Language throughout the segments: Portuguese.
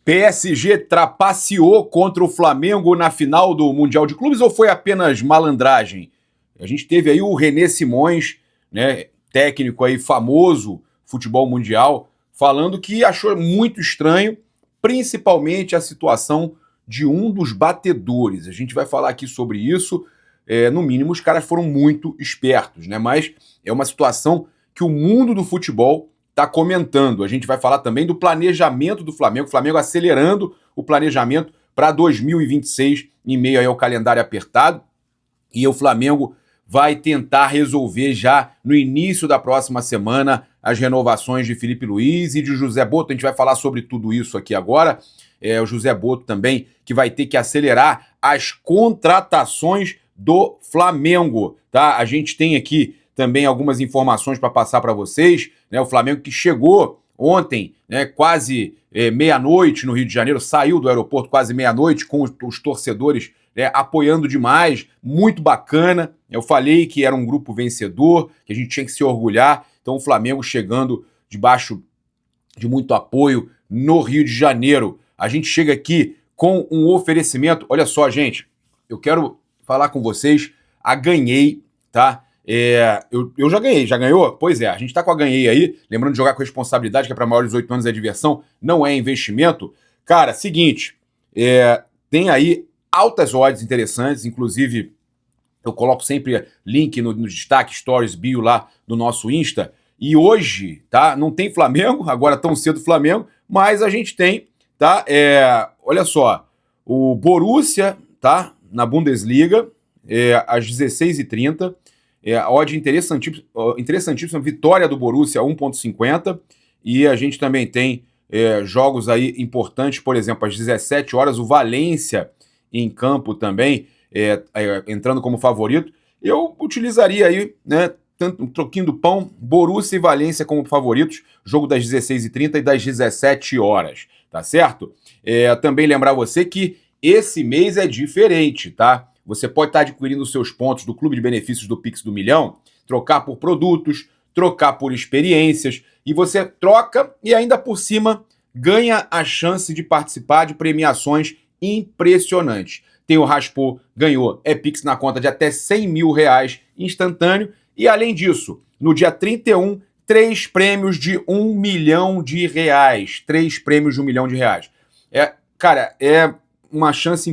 PSG trapaceou contra o Flamengo na final do Mundial de Clubes ou foi apenas malandragem? A gente teve aí o René Simões, né, técnico aí famoso, futebol mundial, falando que achou muito estranho, principalmente a situação de um dos batedores. A gente vai falar aqui sobre isso. No mínimo, os caras foram muito espertos, né? Mas é uma situação que o mundo do futebol está comentando. A gente vai falar também do planejamento do Flamengo, o Flamengo acelerando o planejamento para 2026, em meio aí ao calendário apertado. E o Flamengo vai tentar resolver já no início da próxima semana as renovações de Felipe Luiz e de José Boto. A gente vai falar sobre tudo isso aqui agora. O José Boto também, que vai ter que acelerar as contratações do Flamengo, tá? A gente tem aqui também algumas informações para passar para vocês, né? O Flamengo que chegou ontem, né, quase meia-noite no Rio de Janeiro, saiu do aeroporto quase meia-noite com os torcedores apoiando demais, muito bacana. Eu falei que era um grupo vencedor, que a gente tinha que se orgulhar. Então o Flamengo chegando debaixo de muito apoio no Rio de Janeiro. A gente chega aqui com um oferecimento. Olha só, gente, eu quero falar com vocês. A Ganhei, tá? Eu já ganhei, já ganhou? Pois é, a gente tá com a Ganhei aí, lembrando de jogar com responsabilidade, que é para maiores de 18 anos, é diversão, não é investimento. Cara, seguinte, tem aí altas odds interessantes, inclusive eu coloco sempre link no destaque, stories, bio lá do nosso Insta, e hoje, tá, não tem Flamengo, agora tão cedo Flamengo, mas a gente tem, tá, olha só, o Borussia, tá, na Bundesliga, às 16h30, a odd interessantíssima, vitória do Borussia 1,50, e a gente também tem jogos aí importantes, por exemplo, às 17 horas, o Valência em campo também, entrando como favorito. Eu utilizaria aí, né, tanto um troquinho do pão, Borussia e Valência como favoritos, jogo das 16h30 e das 17 horas, tá certo? Também lembrar você que esse mês é diferente, tá? Você pode estar adquirindo seus pontos do Clube de Benefícios do Pix do Milhão, trocar por produtos, trocar por experiências, e você troca e ainda por cima ganha a chance de participar de premiações impressionantes. Tem o Raspou, ganhou, Pix na conta de até 100 mil reais instantâneo, e além disso, no dia 31, 3 prêmios de 1 milhão de reais. 3 prêmios de 1 milhão de reais. Cara, é uma chance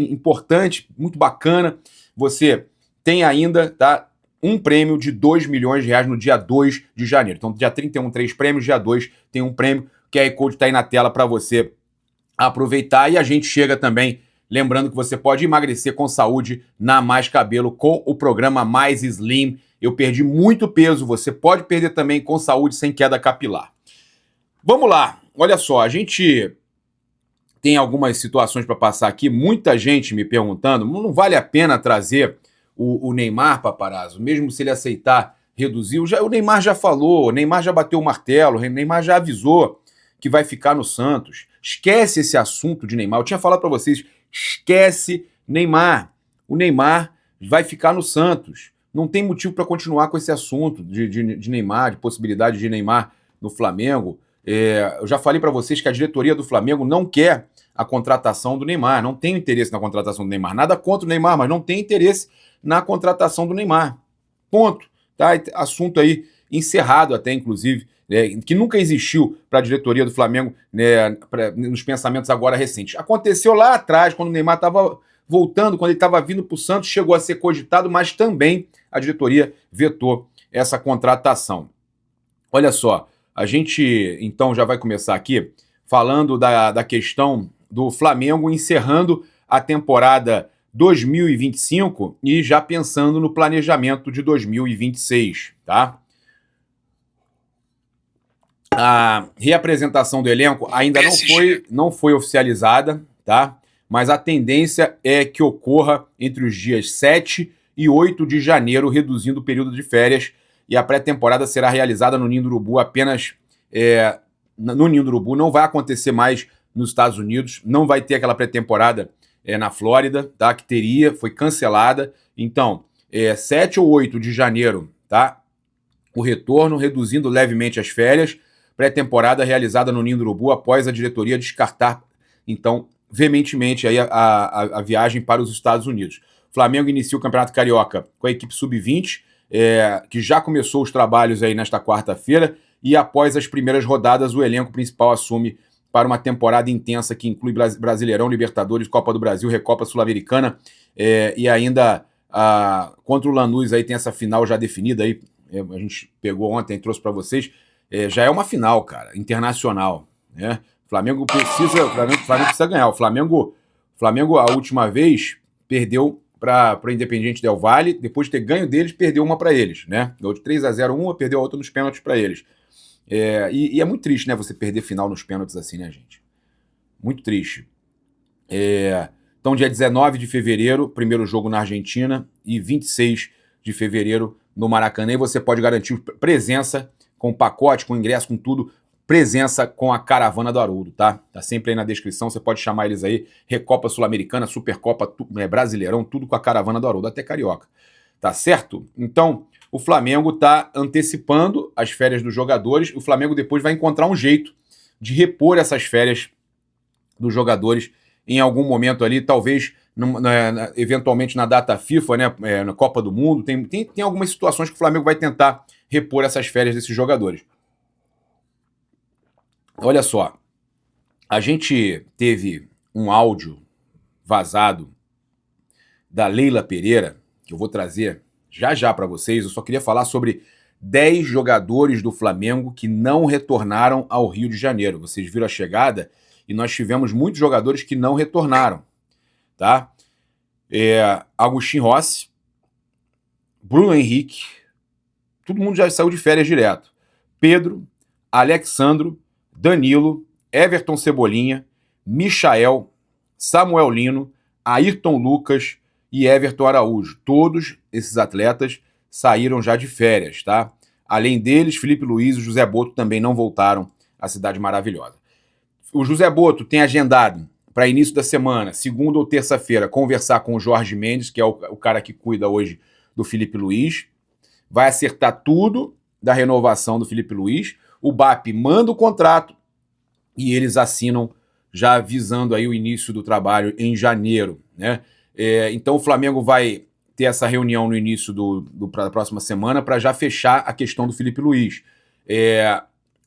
importante, muito bacana. Você tem ainda, tá, um prêmio de 2 milhões de reais no dia 2 de janeiro. Então, dia 31, 3 prêmios, dia 2 tem um prêmio. O QR Code está aí na tela para você aproveitar. E a gente chega também, lembrando que você pode emagrecer com saúde na Mais Cabelo com o programa Mais Slim. Eu perdi muito peso, você pode perder também com saúde sem queda capilar. Vamos lá, olha só, a gente tem algumas situações para passar aqui, muita gente me perguntando, não vale a pena trazer o Neymar, Paparazzo, mesmo se ele aceitar reduzir, o Neymar já falou, o Neymar já bateu o martelo, o Neymar já avisou que vai ficar no Santos. Esquece esse assunto de Neymar, eu tinha falado para vocês, esquece Neymar, o Neymar vai ficar no Santos, não tem motivo para continuar com esse assunto de Neymar, de possibilidade de Neymar no Flamengo. Eu já falei para vocês que a diretoria do Flamengo não quer a contratação do Neymar, não tem interesse na contratação do Neymar, nada contra o Neymar, mas não tem interesse na contratação do Neymar, ponto, tá? Assunto aí encerrado até, inclusive, que nunca existiu para a diretoria do Flamengo, né, nos pensamentos agora recentes. Aconteceu lá atrás, quando o Neymar estava voltando, quando ele estava vindo para o Santos, chegou a ser cogitado, mas também a diretoria vetou essa contratação. Olha só, a gente então já vai começar aqui falando da questão do Flamengo encerrando a temporada 2025 e já pensando no planejamento de 2026, tá? A reapresentação do elenco ainda não foi oficializada, tá? Mas a tendência é que ocorra entre os dias 7 e 8 de janeiro, reduzindo o período de férias, e a pré-temporada será realizada no Ninho do Urubu apenas no Ninho do Urubu, não vai acontecer mais nos Estados Unidos, não vai ter aquela pré-temporada na Flórida, tá? Que foi cancelada. Então, 7 ou 8 de janeiro, tá? O retorno, reduzindo levemente as férias, pré-temporada realizada no Ninho do Urubu após a diretoria descartar então, veementemente, aí a viagem para os Estados Unidos. O Flamengo inicia o Campeonato Carioca com a equipe sub-20, que já começou os trabalhos aí nesta quarta-feira, e após as primeiras rodadas, o elenco principal assume para uma temporada intensa que inclui Brasileirão, Libertadores, Copa do Brasil, Recopa Sul-Americana, e ainda contra o Lanús aí tem essa final já definida aí, a gente pegou ontem e trouxe para vocês, já é uma final, cara, internacional, né? O Flamengo precisa ganhar. O Flamengo a última vez perdeu para o Independiente Del Valle, depois de ter ganho deles, perdeu uma para eles, né? Ganhou de 3-0 uma, perdeu a outra nos pênaltis para eles. E é muito triste, né, você perder final nos pênaltis assim, né, gente? Muito triste. Então, dia 19 de fevereiro, primeiro jogo na Argentina, e 26 de fevereiro no Maracanã, e você pode garantir presença com pacote, com ingresso, com tudo, presença com a Caravana do Haroldo, tá? Tá sempre aí na descrição, você pode chamar eles aí, Recopa Sul-Americana, Supercopa, Brasileirão, tudo com a Caravana do Haroldo, até Carioca, tá certo? Então, o Flamengo tá antecipando as férias dos jogadores, o Flamengo depois vai encontrar um jeito de repor essas férias dos jogadores em algum momento ali, talvez eventualmente na data FIFA, né, na Copa do Mundo, tem algumas situações que o Flamengo vai tentar repor essas férias desses jogadores. Olha só, a gente teve um áudio vazado da Leila Pereira, que eu vou trazer já para vocês. Eu só queria falar sobre 10 jogadores do Flamengo que não retornaram ao Rio de Janeiro. Vocês viram a chegada e nós tivemos muitos jogadores que não retornaram, tá? Agustin Rossi, Bruno Henrique, todo mundo já saiu de férias direto. Pedro, Alexandro, Danilo, Everton Cebolinha, Michael, Samuel Lino, Ayrton Lucas e Everton Araújo. Todos esses atletas saíram já de férias, tá? Além deles, Felipe Luiz e José Boto também não voltaram à Cidade Maravilhosa. O José Boto tem agendado para início da semana, segunda ou terça-feira, conversar com o Jorge Mendes, que é o cara que cuida hoje do Felipe Luiz. Vai acertar tudo da renovação do Felipe Luiz. O BAP manda o contrato e eles assinam já visando aí o início do trabalho em janeiro, né? Então o Flamengo vai ter essa reunião no início da próxima semana para já fechar a questão do Felipe Luiz.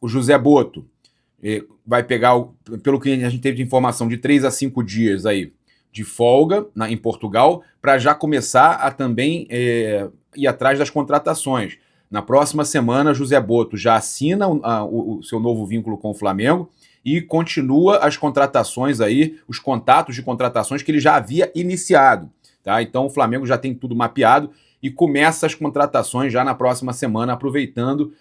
O José Boto vai pegar, pelo que a gente teve de informação, de 3 a 5 dias aí de folga em Portugal, para já começar a também ir atrás das contratações. Na próxima semana, José Boto já assina o seu novo vínculo com o Flamengo e continua as contratações aí, os contatos de contratações que ele já havia iniciado, tá? Então o Flamengo já tem tudo mapeado e começa as contratações já na próxima semana, aproveitando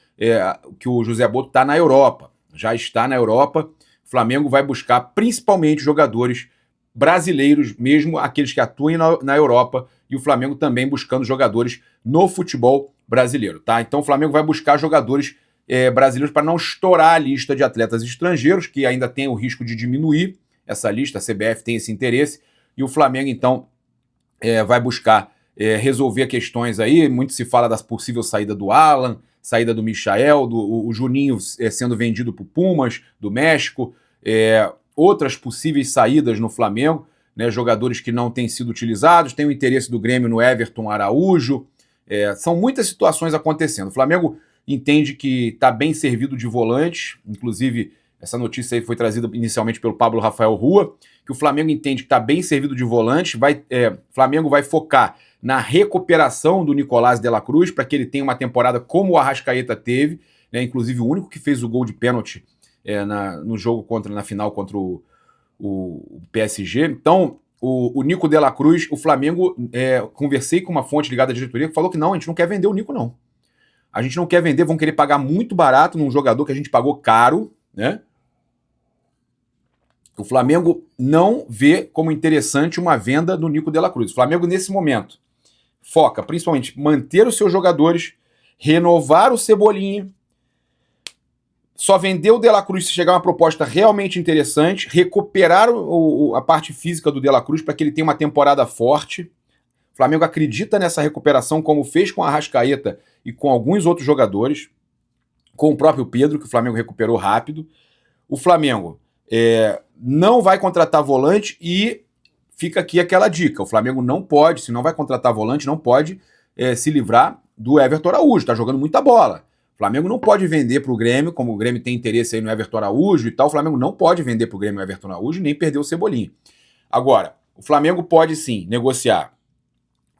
que o José Boto está na Europa. Já está na Europa, o Flamengo vai buscar principalmente jogadores brasileiros, mesmo aqueles que atuem na Europa, e o Flamengo também buscando jogadores no futebol brasileiro, tá? Então o Flamengo vai buscar jogadores brasileiros para não estourar a lista de atletas estrangeiros, que ainda tem o risco de diminuir essa lista, a CBF tem esse interesse, e o Flamengo então vai buscar resolver questões aí. Muito se fala da possível saída do Alan, saída do Michael, o Juninho sendo vendido para o Pumas, do México, outras possíveis saídas no Flamengo, né, jogadores que não têm sido utilizados, tem o interesse do Grêmio no Everton Araújo, são muitas situações acontecendo. O Flamengo entende que está bem servido de volantes, inclusive essa notícia aí foi trazida inicialmente pelo Pablo Rafael Rua, que o Flamengo entende que está bem servido de volante, o Flamengo vai focar na recuperação do Nicolás de la Cruz, para que ele tenha uma temporada como o Arrascaeta teve, né, inclusive o único que fez o gol de pênalti no jogo na final contra o PSG. Então, o Nico de la Cruz, o Flamengo, conversei com uma fonte ligada à diretoria que falou que não, a gente não quer vender o Nico, não. A gente não quer vender, vão querer pagar muito barato num jogador que a gente pagou caro, né? O Flamengo não vê como interessante uma venda do Nico de la Cruz. O Flamengo, nesse momento, foca principalmente manter os seus jogadores, renovar o Cebolinha, só vender o De La Cruz se chegar uma proposta realmente interessante, recuperar a parte física do De La Cruz para que ele tenha uma temporada forte. O Flamengo acredita nessa recuperação, como fez com a Arrascaeta e com alguns outros jogadores, com o próprio Pedro, que o Flamengo recuperou rápido. O Flamengo não vai contratar volante e fica aqui aquela dica. O Flamengo não pode, se não vai contratar volante, não pode se livrar do Everton Araújo. Tá jogando muita bola. O Flamengo não pode vender para o Grêmio, como o Grêmio tem interesse aí no Everton Araújo e tal. O Flamengo não pode vender para o Grêmio o Everton Araújo nem perder o Cebolinha. Agora, o Flamengo pode sim negociar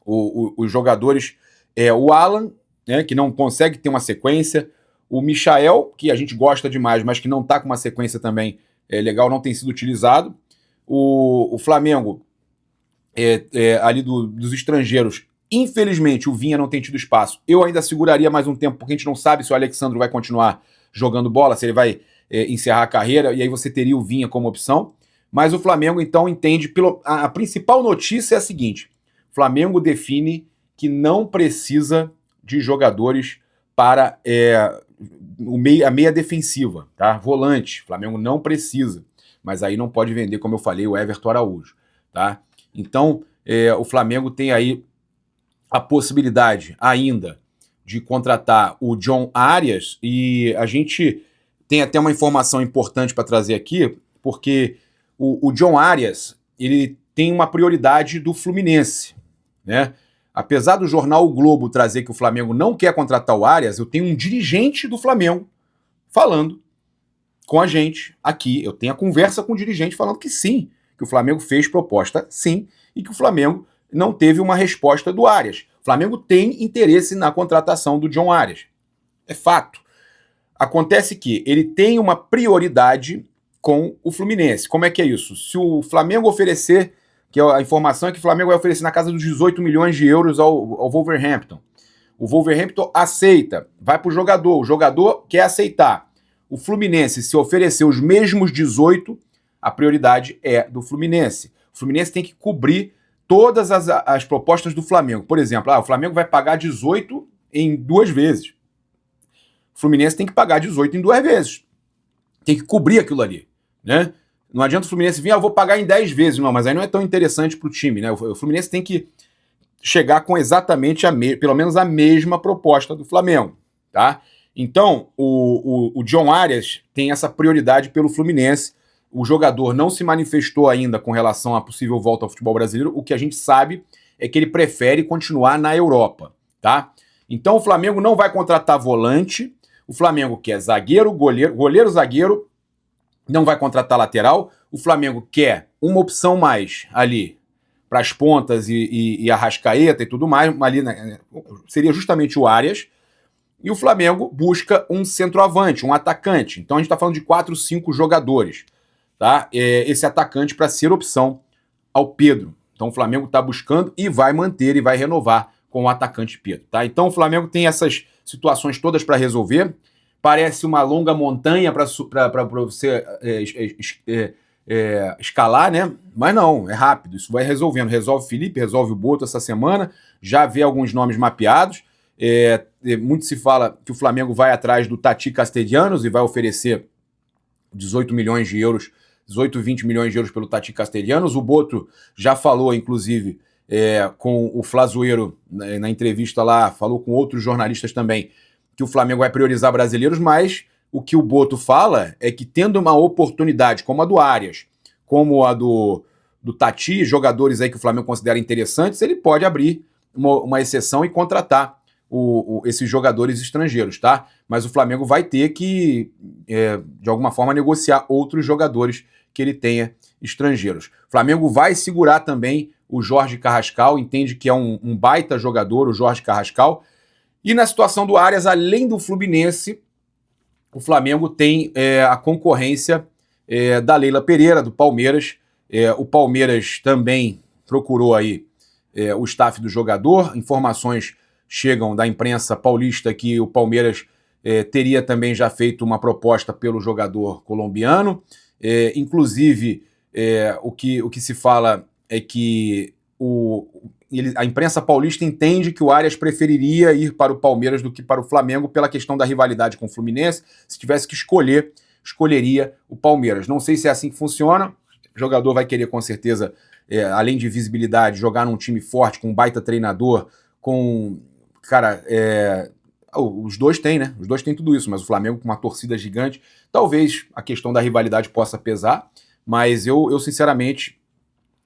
os jogadores, o Alan, né, que não consegue ter uma sequência, o Michael, que a gente gosta demais, mas que não está com uma sequência também legal, não tem sido utilizado. O Flamengo, ali dos estrangeiros, infelizmente o Vinha não tem tido espaço. Eu ainda seguraria mais um tempo, porque a gente não sabe se o Alexandro vai continuar jogando bola, se ele vai encerrar a carreira, e aí você teria o Vinha como opção. Mas o Flamengo, então, entende... A principal notícia é a seguinte: o Flamengo define que não precisa de jogadores para a meia defensiva, tá? Volante. O Flamengo não precisa. Mas aí não pode vender, como eu falei, o Everton Araújo, tá? Então, o Flamengo tem aí a possibilidade ainda de contratar o John Arias, e a gente tem até uma informação importante para trazer aqui, porque o John Arias, ele tem uma prioridade do Fluminense, né? Apesar do jornal O Globo trazer que o Flamengo não quer contratar o Arias, eu tenho um dirigente do Flamengo falando com a gente aqui. Eu tenho a conversa com o dirigente falando que sim, que o Flamengo fez proposta sim, e que o Flamengo não teve uma resposta do Arias. O Flamengo tem interesse na contratação do John Arias. É fato. Acontece que ele tem uma prioridade com o Fluminense. Como é que é isso? Se o Flamengo oferecer, que a informação é que o Flamengo vai oferecer na casa dos 18 milhões de euros ao Wolverhampton. O Wolverhampton aceita, vai para o jogador quer aceitar. O Fluminense, se oferecer os mesmos 18, a prioridade é do Fluminense. O Fluminense tem que cobrir todas as propostas do Flamengo. Por exemplo, o Flamengo vai pagar 18 em 2 vezes. O Fluminense tem que pagar 18 em 2 vezes. Tem que cobrir aquilo ali, né? Não adianta o Fluminense vir, eu vou pagar em 10 vezes. Não, mas aí não é tão interessante para o time, né? O Fluminense tem que chegar com exatamente pelo menos a mesma proposta do Flamengo, tá? Então, o John Arias tem essa prioridade pelo Fluminense. O jogador não se manifestou ainda com relação à possível volta ao futebol brasileiro. O que a gente sabe é que ele prefere continuar na Europa, tá? Então, o Flamengo não vai contratar volante. O Flamengo quer zagueiro, goleiro, zagueiro. Não vai contratar lateral. O Flamengo quer uma opção mais ali para as pontas e a Arrascaeta e tudo mais. Ali, né, seria justamente o Arias. E o Flamengo busca um centroavante, um atacante. Então a gente está falando de 4, 5 jogadores, tá? Esse atacante para ser opção ao Pedro. Então o Flamengo está buscando e vai manter e vai renovar com o atacante Pedro, tá? Então o Flamengo tem essas situações todas para resolver. Parece uma longa montanha para você escalar, né? Mas não, é rápido. Isso vai resolvendo. Resolve o Felipe, resolve o Boto essa semana. Já vê alguns nomes mapeados. Muito se fala que o Flamengo vai atrás do Tati Castellanos e vai oferecer 18 milhões de euros, 18, 20 milhões de euros pelo Tati Castellanos. O Boto já falou, inclusive, com o Flazoeiro na entrevista lá, falou com outros jornalistas também, que o Flamengo vai priorizar brasileiros, mas o que o Boto fala é que tendo uma oportunidade como a do Arias, como a do Tati, jogadores aí que o Flamengo considera interessantes, ele pode abrir uma exceção e contratar esses jogadores estrangeiros, tá? Mas o Flamengo vai ter que, de alguma forma, negociar outros jogadores que ele tenha estrangeiros. O Flamengo vai segurar também o Jorge Carrascal, entende que é um baita jogador, o Jorge Carrascal. E na situação do Arias, além do Fluminense, o Flamengo tem a concorrência da Leila Pereira, do Palmeiras. O Palmeiras também procurou aí o staff do jogador. Informações chegam da imprensa paulista que o Palmeiras teria também já feito uma proposta pelo jogador colombiano. Inclusive, o que se fala é que a imprensa paulista entende que o Arias preferiria ir para o Palmeiras do que para o Flamengo pela questão da rivalidade com o Fluminense. Se tivesse que escolher, escolheria o Palmeiras. Não sei se é assim que funciona. O jogador vai querer, com certeza, além de visibilidade, jogar num time forte, com um baita treinador, com, cara, Os dois têm, né? Os dois têm tudo isso, mas o Flamengo com uma torcida gigante, talvez a questão da rivalidade possa pesar, mas eu sinceramente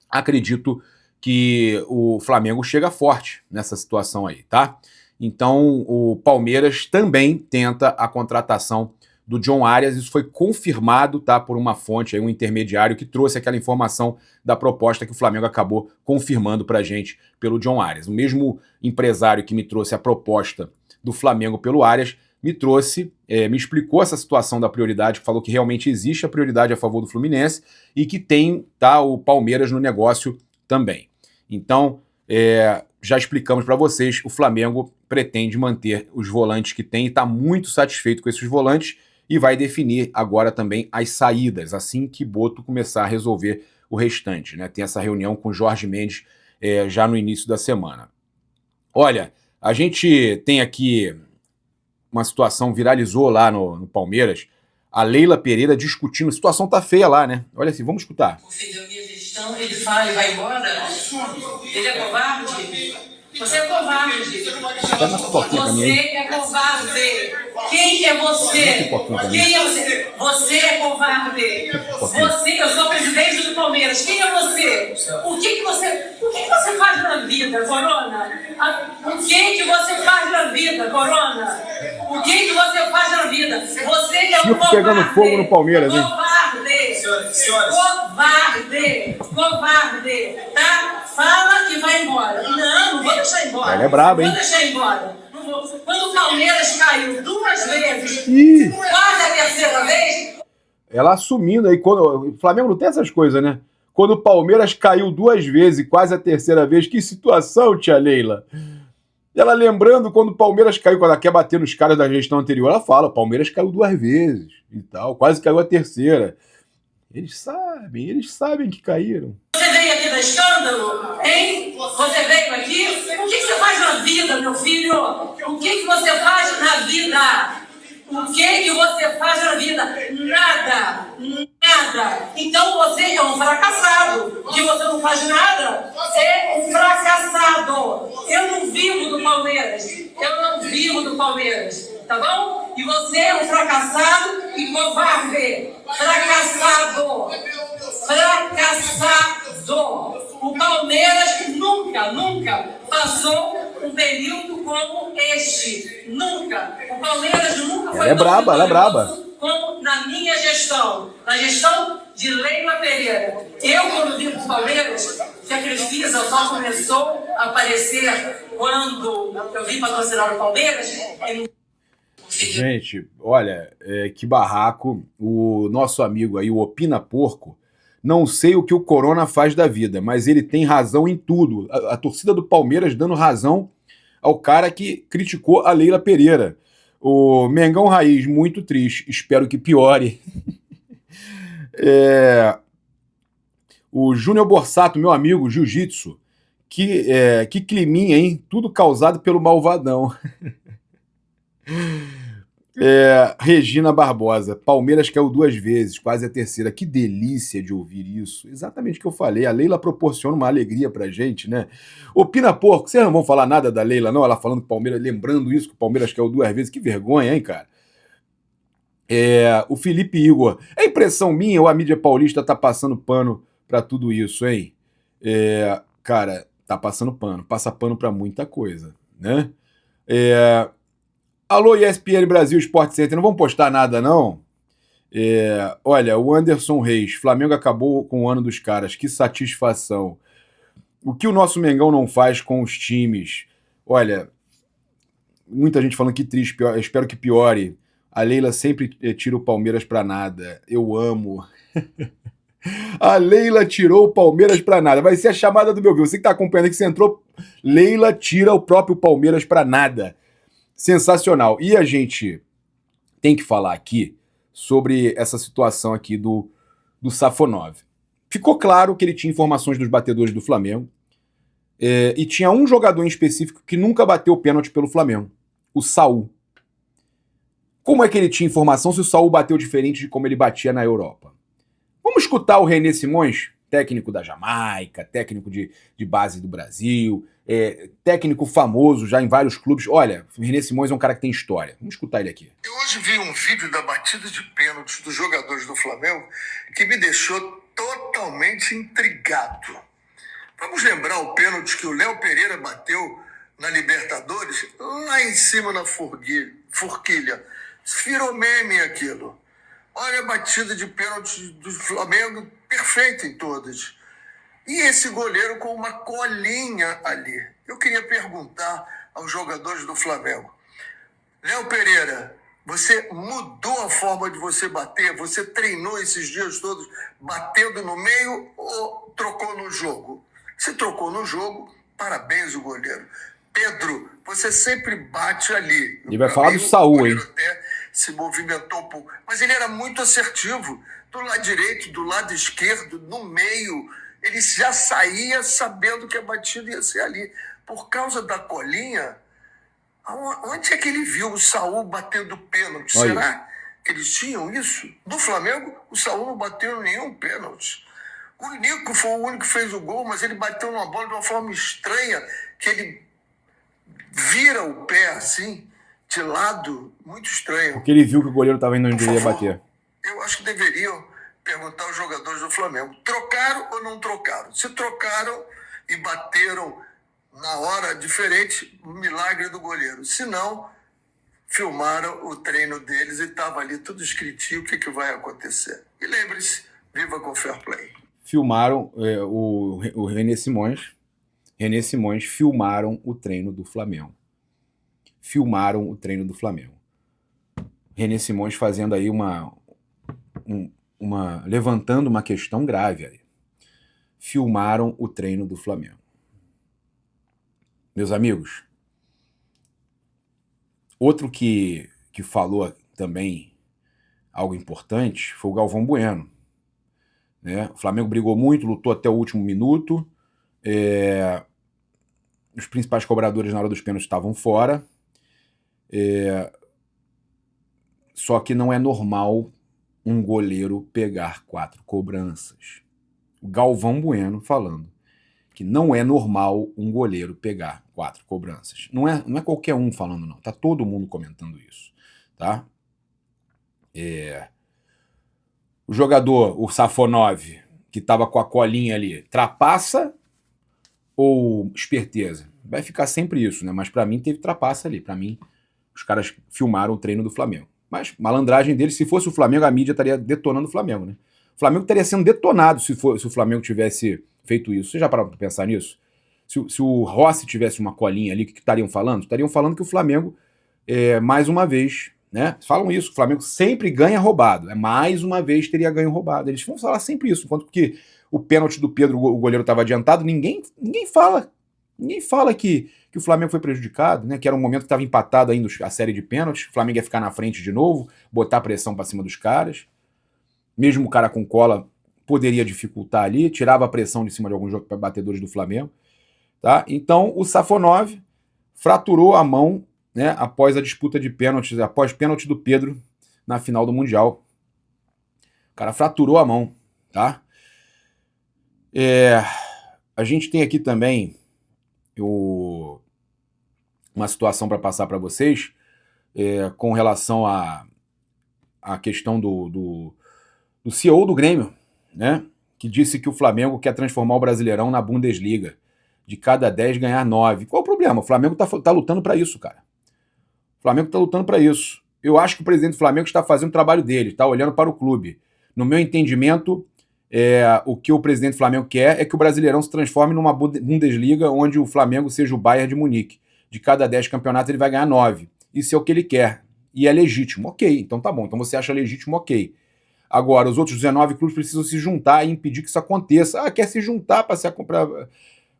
acredito que o Flamengo chega forte nessa situação aí, tá? Então o Palmeiras também tenta a contratação do John Arias, isso foi confirmado, tá, por uma fonte, aí, um intermediário que trouxe aquela informação da proposta que o Flamengo acabou confirmando pra gente pelo John Arias. O mesmo empresário que me trouxe a proposta do Flamengo pelo Arias me trouxe, me explicou essa situação da prioridade, falou que realmente existe a prioridade a favor do Fluminense e que tem, tá, o Palmeiras no negócio também. Então, já explicamos para vocês, o Flamengo pretende manter os volantes que tem e está muito satisfeito com esses volantes e vai definir agora também as saídas, assim que Boto começar a resolver o restante, né? Tem essa reunião com o Jorge Mendes já no início da semana. Olha, a gente tem aqui uma situação, viralizou lá no Palmeiras, a Leila Pereira discutindo, a situação tá feia lá, né? Olha assim, vamos escutar. Ofendeu minha gestão, ele fala e vai embora? Ele é covarde? Você é covarde. Você é covarde. Quem é você? Quem é você? Você é covarde. Você, eu sou presidente do Palmeiras. Quem é você? O que você faz na vida, Corona? O que você faz na vida, Corona? O que você faz na vida? Você é um covarde. Pegando fogo no Palmeiras, hein? Covarde, tá? Fala e vai embora. Não vou deixar embora. Ela é braba, hein? Não vou deixar embora. Não vou. Quando o Palmeiras caiu 2 vezes, quase a terceira vez... Ela assumindo aí, quando o Flamengo não tem essas coisas, né? Quando o Palmeiras caiu 2 vezes, quase a terceira vez, que situação, tia Leila? Ela lembrando quando o Palmeiras caiu, quando ela quer bater nos caras da gestão anterior, ela fala, o Palmeiras caiu 2 vezes e tal, quase caiu a terceira. Eles sabem que caíram. Você veio aqui da escândalo, hein? Você veio aqui? O que você faz na vida, meu filho? O que você faz na vida? O que você faz na vida? Nada. Então você é um fracassado. Que você não faz nada é um fracassado. Eu não vivo do Palmeiras. Tá bom? E você é um fracassado e covarde. Fracassado. O Palmeiras nunca passou um período como este. Nunca. O Palmeiras nunca foi ela é braba. Como na minha gestão. Na gestão de Leila Pereira. Eu, quando vim para o Palmeiras, que a Crefisa só começou a aparecer quando eu vim patrocinar o Palmeiras. Gente, olha, que barraco. O nosso amigo aí, o Opina Porco, não sei o que o Corona faz da vida, mas ele tem razão em tudo. A torcida do Palmeiras dando razão ao cara que criticou a Leila Pereira. O Mengão Raiz, muito triste, espero que piore. O Júnior Borsato, meu amigo, jiu-jitsu, que climinha, hein? Tudo causado pelo malvadão. Regina Barbosa, Palmeiras caiu 2 vezes, quase a terceira. Que delícia de ouvir isso. Exatamente o que eu falei. A Leila proporciona uma alegria pra gente, né? Opina Porco, vocês não vão falar nada da Leila, não? Ela falando que o Palmeiras, lembrando isso, que o Palmeiras caiu 2 vezes. Que vergonha, hein, cara? O Felipe Igor, é impressão minha ou a mídia paulista tá passando pano pra tudo isso, hein? Cara, tá passando pano. Passa pano pra muita coisa, né? Alô, ESPN Brasil Sport Center, não vão postar nada, não? Olha, o Anderson Reis, Flamengo acabou com o ano dos caras, que satisfação. O que o nosso Mengão não faz com os times? Olha, muita gente falando que triste, espero que piore. A Leila sempre tira o Palmeiras pra nada. Eu amo. A Leila tirou o Palmeiras pra nada. Vai ser a chamada do meu vídeo. Você que tá acompanhando aqui, você entrou. Leila tira o próprio Palmeiras pra nada. Sensacional. E a gente tem que falar aqui sobre essa situação aqui do Safonov. Ficou claro que ele tinha informações dos batedores do Flamengo e tinha um jogador em específico que nunca bateu o pênalti pelo Flamengo, o Saul. Como é que ele tinha informação se o Saul bateu diferente de como ele batia na Europa? Vamos escutar o René Simões técnico da Jamaica, técnico de base do Brasil, técnico famoso já em vários clubes. Olha, o René Simões é um cara que tem história. Vamos escutar ele aqui. Eu hoje vi um vídeo da batida de pênaltis dos jogadores do Flamengo que me deixou totalmente intrigado. Vamos lembrar o pênalti que o Léo Pereira bateu na Libertadores, lá em cima na forquilha. Virou meme aquilo. Olha a batida de pênalti do Flamengo, perfeita em todas. E esse goleiro com uma colinha ali. Eu queria perguntar aos jogadores do Flamengo. Léo Pereira, você mudou a forma de você bater? Você treinou esses dias todos batendo no meio ou trocou no jogo? Se trocou no jogo, parabéns o goleiro. Pedro, você sempre bate ali. Ele vai falar do Saul, hein? Até se movimentou um pouco, mas ele era muito assertivo. Do lado direito, do lado esquerdo, no meio, ele já saía sabendo que a batida ia ser ali. Por causa da colinha, onde é que ele viu o Saul batendo pênalti? Olha. Será que eles tinham isso? No Flamengo, o Saul não bateu nenhum pênalti. O Nico foi o único que fez o gol, mas ele bateu numa bola de uma forma estranha, que ele vira o pé assim, de lado, muito estranho. Porque ele viu que o goleiro estava indo onde ele ia bater. Eu acho que deveriam perguntar aos jogadores do Flamengo, trocaram ou não trocaram? Se trocaram e bateram na hora diferente, milagre do goleiro. Se não, filmaram o treino deles e estava ali tudo escritinho o que vai acontecer. E lembre-se, viva com fair play. Filmaram o René Simões. René Simões filmaram o treino do Flamengo. Filmaram o treino do Flamengo. René Simões fazendo aí levantando uma questão grave aí. Filmaram o treino do Flamengo. Meus amigos, outro que falou também algo importante foi o Galvão Bueno. Né? O Flamengo brigou muito, lutou até o último minuto. Os principais cobradores na hora dos pênaltis estavam fora. Só que não é normal um goleiro pegar 4 cobranças. O Galvão Bueno falando que não é normal um goleiro pegar 4 cobranças. Não é qualquer um falando, não. Tá todo mundo comentando isso. Tá? O jogador, o Safonov, que estava com a colinha ali, trapaça ou esperteza? Vai ficar sempre isso, né? Mas para mim teve trapaça ali. Para mim, os caras filmaram o treino do Flamengo. Mas malandragem deles, se fosse o Flamengo, a mídia estaria detonando o Flamengo, né? O Flamengo estaria sendo detonado se o Flamengo tivesse feito isso. Você já parou para pensar nisso? Se o Rossi tivesse uma colinha ali, o que estariam falando? Estariam falando que o Flamengo, mais uma vez, né? Falam isso, o Flamengo sempre ganha roubado. Mais uma vez teria ganho roubado. Eles vão falar sempre isso. Enquanto que o pênalti do Pedro, o goleiro estava adiantado, ninguém fala. Ninguém fala que o Flamengo foi prejudicado, né? Que era um momento que estava empatado ainda a série de pênaltis. O Flamengo ia ficar na frente de novo, botar pressão para cima dos caras. Mesmo o cara com cola poderia dificultar ali, tirava a pressão de cima de alguns batedores do Flamengo. Tá? Então o Safonov fraturou a mão, né, após a disputa de pênaltis, após pênalti do Pedro na final do Mundial. O cara fraturou a mão. Tá? A gente tem aqui também uma situação para passar para vocês com relação à questão do CEO do Grêmio, né, que disse que o Flamengo quer transformar o Brasileirão na Bundesliga, de cada 10 ganhar 9. Qual o problema? O Flamengo tá lutando para isso, cara. O Flamengo está lutando para isso. Eu acho que o presidente do Flamengo está fazendo o trabalho dele, está olhando para o clube. No meu entendimento, o que o presidente do Flamengo quer é que o Brasileirão se transforme numa Bundesliga onde o Flamengo seja o Bayern de Munique. De cada 10 campeonatos ele vai ganhar 9. Isso é o que ele quer. E é legítimo. Ok, então tá bom. Então você acha legítimo, ok. Agora, os outros 19 clubes precisam se juntar e impedir que isso aconteça. Quer se juntar para se comprar. O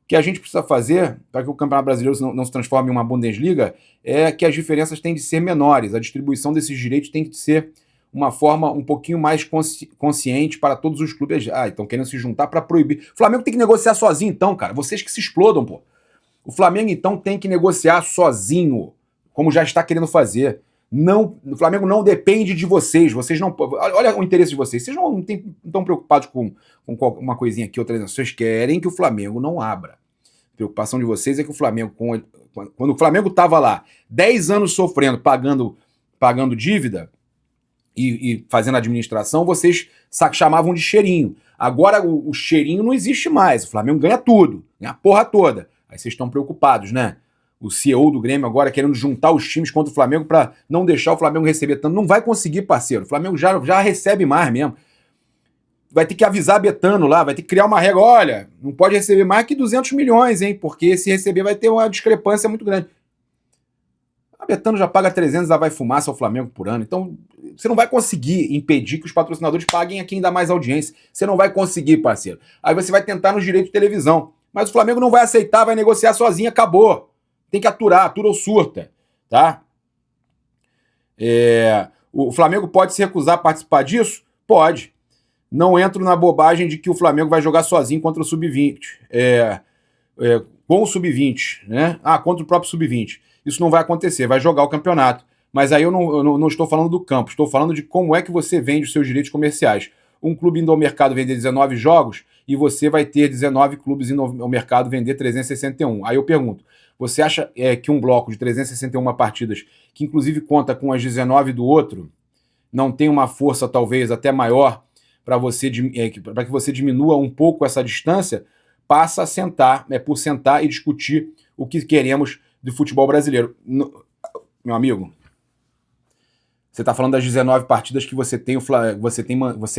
que a gente precisa fazer para que o Campeonato Brasileiro não se transforme em uma Bundesliga é que as diferenças têm de ser menores. A distribuição desses direitos tem que ser uma forma um pouquinho mais consciente para todos os clubes. Estão querendo se juntar para proibir. O Flamengo tem que negociar sozinho, então, cara. Vocês que se explodam, pô. O Flamengo, então, tem que negociar sozinho, como já está querendo fazer. O Flamengo não depende de vocês. Vocês não. Olha o interesse de vocês. Vocês não estão preocupados com uma coisinha aqui, outra. Vocês querem que o Flamengo não abra. A preocupação de vocês é que o Flamengo, quando o Flamengo estava lá, 10 anos sofrendo, pagando dívida e fazendo administração, vocês chamavam de cheirinho. Agora o cheirinho não existe mais. O Flamengo ganha tudo, ganha a porra toda. Aí vocês estão preocupados, né? O CEO do Grêmio agora querendo juntar os times contra o Flamengo para não deixar o Flamengo receber tanto. Não vai conseguir, parceiro. O Flamengo já recebe mais mesmo. Vai ter que avisar Betano lá, vai ter que criar uma regra. Olha, não pode receber mais que 200 milhões, hein? Porque se receber vai ter uma discrepância muito grande. A Betano já paga 300, já vai fumaça ao Flamengo por ano. Então, você não vai conseguir impedir que os patrocinadores paguem a quem dá mais audiência. Você não vai conseguir, parceiro. Aí você vai tentar nos direitos de televisão. Mas o Flamengo não vai aceitar, vai negociar sozinho, acabou. Tem que aturar, atura ou surta, tá? O Flamengo pode se recusar a participar disso? Pode. Não entro na bobagem de que o Flamengo vai jogar sozinho contra o Sub-20. Com o Sub-20, né? Contra o próprio Sub-20. Isso não vai acontecer, vai jogar o campeonato. Mas aí eu não estou falando do campo, estou falando de como é que você vende os seus direitos comerciais. Um clube indo ao mercado vender 19 jogos e você vai ter 19 clubes indo ao mercado vender 361. Aí eu pergunto, você acha que um bloco de 361 partidas, que inclusive conta com as 19 do outro, não tem uma força talvez até maior para que você diminua um pouco essa distância? Passa a sentar, por sentar e discutir o que queremos do futebol brasileiro. Meu amigo, você está falando das 19 partidas que você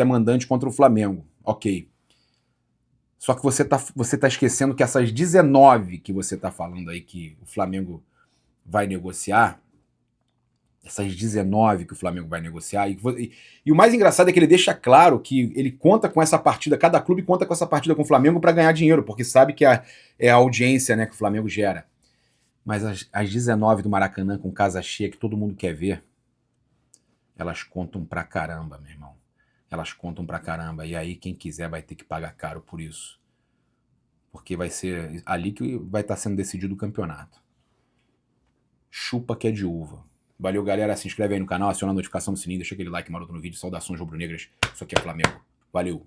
é mandante contra o Flamengo. Ok. Só que você tá esquecendo que essas 19 que você está falando aí que o Flamengo vai negociar, essas 19 que o Flamengo vai negociar, e o mais engraçado é que ele deixa claro que ele conta com essa partida, cada clube conta com essa partida com o Flamengo para ganhar dinheiro, porque sabe que é a audiência, né, que o Flamengo gera. Mas as 19 do Maracanã com casa cheia, que todo mundo quer ver, elas contam pra caramba, meu irmão. Elas contam pra caramba. E aí quem quiser vai ter que pagar caro por isso. Porque vai ser ali que vai estar sendo decidido o campeonato. Chupa que é de uva. Valeu, galera. Se inscreve aí no canal, aciona a notificação do sininho, deixa aquele like maroto no vídeo. Saudações rubro-negras. Isso aqui é Flamengo. Valeu.